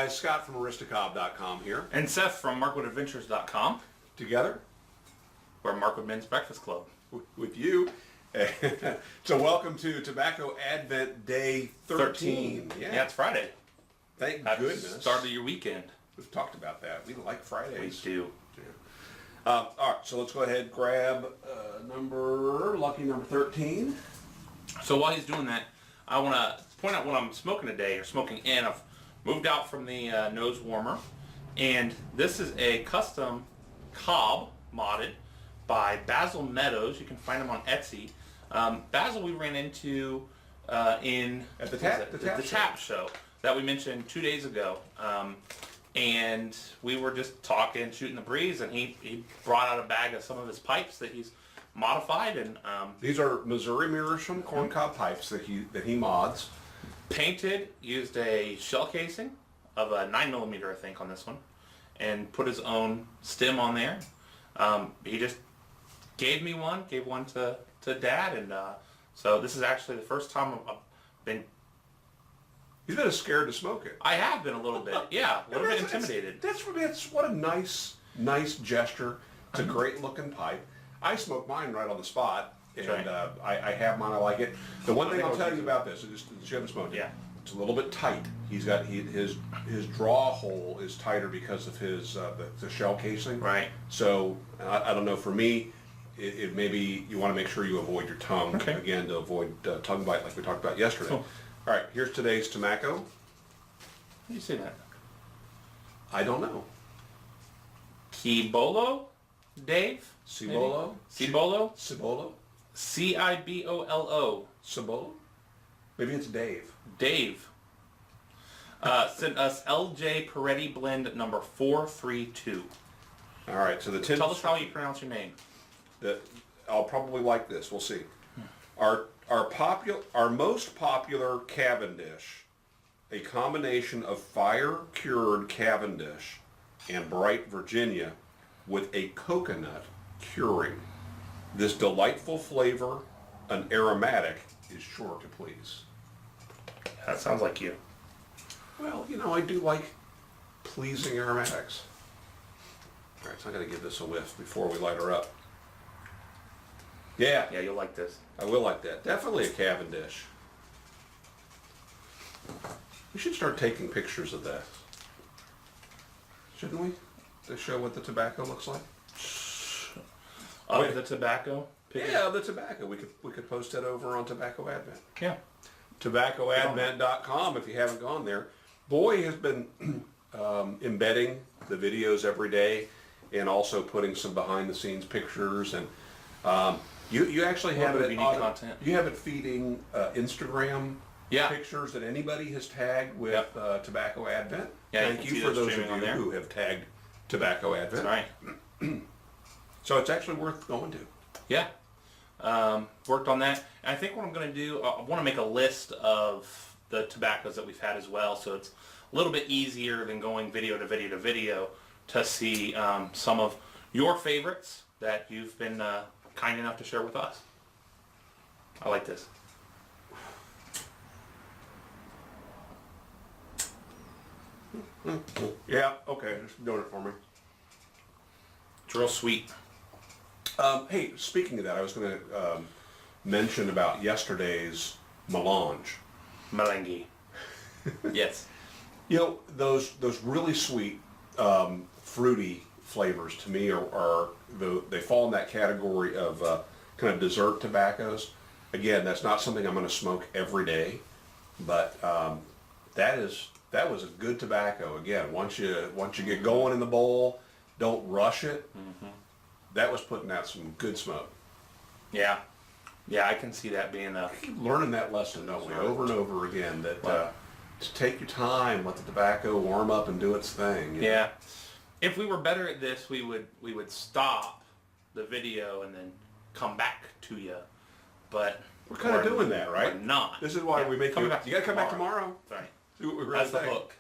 guys. Scott from Aristocob.com here. And Seth from MarkwoodAdventures.com. Together. We're Markwood Men's Breakfast Club. With you. So welcome to Tobacco Advent Day 13. Yeah, it's Friday. Thank Happy goodness. Start of your weekend. We've talked about that. We like Fridays. We do. Yeah. All right, so let's go ahead and grab lucky number 13. So while he's doing that, I want to point out what I'm smoking today, or smoking in. I've moved out from the nose warmer, and this is a custom cob modded by Basil Meadows. You can find them on Etsy. Basil we ran into in At the tap show that we mentioned 2 days ago. And we were just talking, shooting the breeze, and he brought out a bag of some of his pipes that he's modified. And these are Missouri Meerschaum corncob pipes that he mods. Painted, used a shell casing of a 9mm, I think, on this one, and put his own stem on there. He just gave me one, gave one to Dad, and so this is actually the first time I've been... He's been scared to smoke it. I have been a little bit, yeah, a little bit intimidated. That's what a nice gesture. It's a great looking pipe. I smoke mine right on the spot, and right. I have mine. I like it. The one thing I'll tell you about this is you haven't smoked it. Yeah. It's a little bit tight. He's got his draw hole is tighter because of his the shell casing. Right. So I don't know. For me, it maybe you want to make sure you avoid your tongue again to avoid tongue bite like we talked about yesterday. Cool. All right, here's today's tobacco. How do you say that? I don't know. Cibolo Dave? Cibolo? Cibolo? Cibolo? Cibolo. Cibolo? Maybe it's Dave. Dave sent us LJ Peretti Blend number 432. All right, so the tin. Tell us how you pronounce your name. I'll probably like this. We'll see. Our most popular Cavendish, a combination of fire-cured Cavendish and bright Virginia with a coconut curing. This delightful flavor, an aromatic, is sure to please. That sounds like you. Well, I do like pleasing aromatics. All right, so I'm going to give this a whiff before we light her up. Yeah. Yeah, you'll like this. I will like that. Definitely a Cavendish. We should start taking pictures of this. Shouldn't we? To show what the tobacco looks like? Of the tobacco? Yeah, the tobacco. We could post that over on Tobacco Advent. Yeah. TobaccoAdvent.com if you haven't gone there. Boy has been embedding the videos every day and also putting some behind the scenes pictures, and you actually have it content. You have it feeding Instagram Yeah. pictures that anybody has tagged with Tobacco Advent. Yeah, Thank you for those of you who have tagged Tobacco Advent. That's right. So it's actually worth going to. Yeah. Worked on that. And I think what I'm going to do, I want to make a list of the tobaccos that we've had as well, so it's a little bit easier than going video to video to video to see some of your favorites that you've been kind enough to share with us. I like this. Yeah, okay, just doing it for me. It's real sweet. Hey, speaking of that, I was going to mention about yesterday's melange. Melange. Yes. Those really sweet, fruity flavors to me they fall in that category of kind of dessert tobaccos. Again, that's not something I'm going to smoke every day, but that was a good tobacco. Again, once you get going in the bowl, don't rush it. Mm-hmm. That was putting out some good smoke. Yeah. Yeah, I can see that being a... Keep learning that lesson, don't we? Over and over again, that to take your time, let the tobacco warm up and do its thing. Yeah. If we were better at this, we would stop the video and then come back to you. But we're kind of doing that, right? We're not. This is why we make you got to come back tomorrow. Right. See what we really That's the think. hook.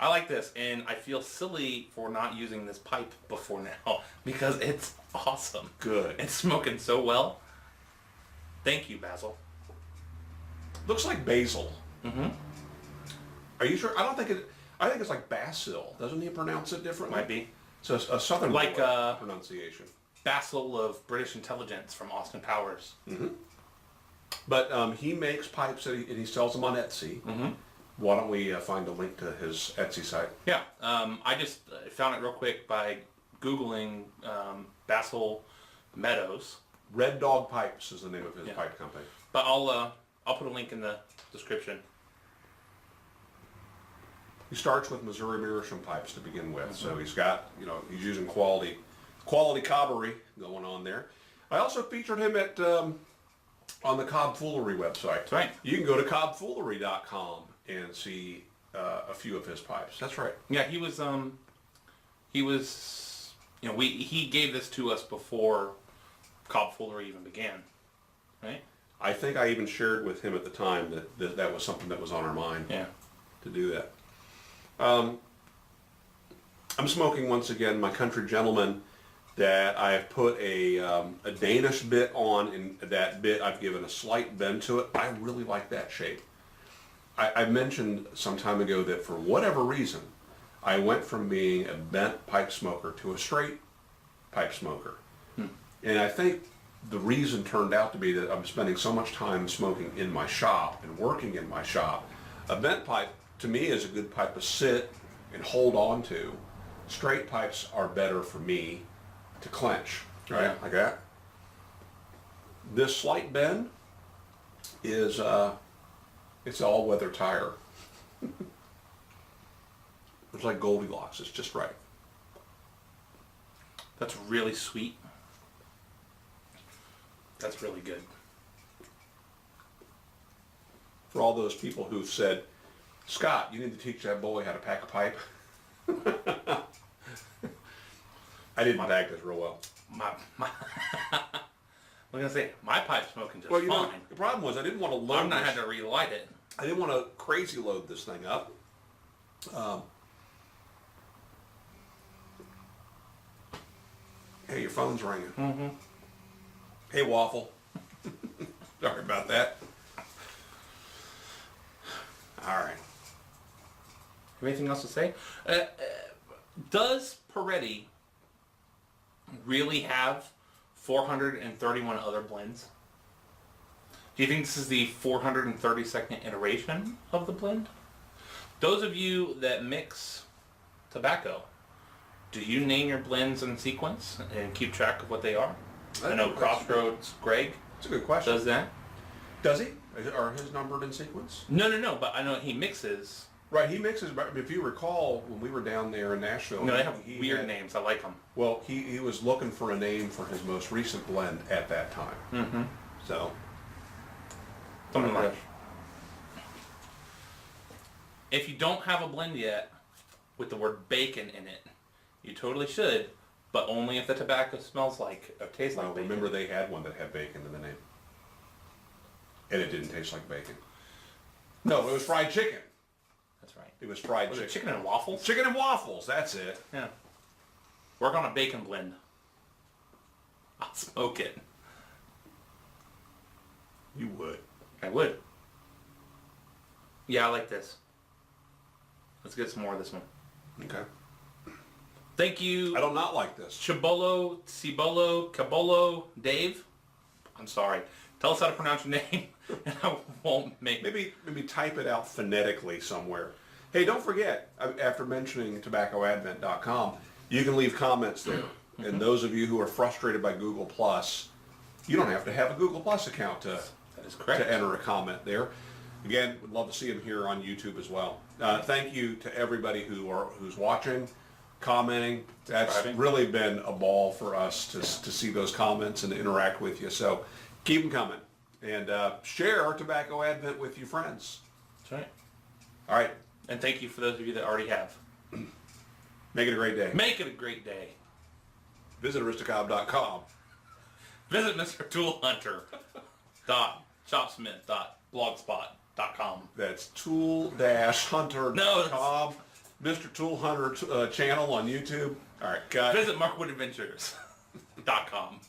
I like this, and I feel silly for not using this pipe before now because it's awesome. Good. It's smoking so well. Thank you, Basil. Looks like basil. Mm-hmm. Are you sure? I don't think it. I think it's like basil. Doesn't he pronounce it differently? Might be. So a southern Like, pronunciation. Basil of British Intelligence from Austin Powers. But he makes pipes and he sells them on Etsy. Why don't we find a link to his Etsy site? Yeah, I just found it real quick by Googling Basil Meadows. Red Dog Pipes is the name of his Yeah. pipe company. But I'll put a link in the description. He starts with Missouri Meerschaum pipes to begin with, so he's got, he's using quality cobbery going on there. I also featured him at on the Cobb Foolery website. That's right. You can go to cobbfoolery.com and see a few of his pipes. That's right. Yeah, he was he gave this to us before Cobb Foolery even began, right? I think I even shared with him at the time that was something that was on our mind. Yeah. To do that. I'm smoking once again my Country Gentleman that I have put a Danish bit on, and that bit I've given a slight bend to it. I really like that shape. I mentioned some time ago that for whatever reason, I went from being a bent pipe smoker to a straight pipe smoker. And I think the reason turned out to be that I'm spending so much time smoking in my shop and working in my shop. A bent pipe, to me, is a good pipe to sit and hold on to. Straight pipes are better for me to clench, right? Yeah. Like that. This slight bend is, it's all-weather tire. It's like Goldilocks. It's just right. That's really sweet. That's really good. For all those people who've said, Scott, you need to teach that boy how to pack a pipe. I didn't pack this real well. I was gonna say my pipe smoking just Well, you know, fine. the problem was I didn't want to load I'm not this. had to relight it. I didn't want to crazy load this thing up. Hey, your phone's ringing. Hey, Waffle. Sorry about that. All right. Have anything else to say? Does Peretti really have 431 other blends? Do you think this is the 432nd iteration of the blend? Those of you that mix tobacco, do you name your blends in sequence and keep track of what they are? I know Crossroads Greg That's a good question. does that. Does he? Are his numbered in sequence? No, but I know he mixes. Right, he mixes. But if you recall, when we were down there in Nashville, No, they have he weird had- names. I like them. Well, he was looking for a name for his most recent blend at that time. So, Something like. If you don't have a blend yet with the word bacon in it, you totally should, but only if the tobacco smells like or tastes well, like bacon. remember they had one that had bacon in the name, and it didn't taste like bacon. No, it was fried chicken. That's right. It was fried Was chicken. it chicken and waffles? Chicken and waffles. That's it. Yeah. Work on a bacon blend. I'll smoke it. You would. I would. Yeah, I like this. Let's get some more of this one. Okay. Thank you. I do not like this. Cibolo Dave. I'm sorry. Tell us how to pronounce your name, and I won't make Maybe type it out phonetically somewhere. Hey, don't forget, after mentioning tobaccoadvent.com, you can leave comments there. And those of you who are frustrated by Google+, you don't have to have a Google+ account That is correct. to enter a comment there. Again, would love to see them here on YouTube as well. Thank you to everybody who's watching, commenting. That's Subscribing. really been a ball for us to see those comments and to interact with you. So keep them coming. And share our Tobacco Advent with your friends. That's right. All right. And thank you for those of you that already have. Make it a great day. Make it a great day. Visit aristocob.com. Visit MrToolHunter.shopsmith.blogspot.com. That's tool-hunter.com. No, Mr. Tool Hunter channel on YouTube. All right, cut. Visit MarkwoodAdventures.com.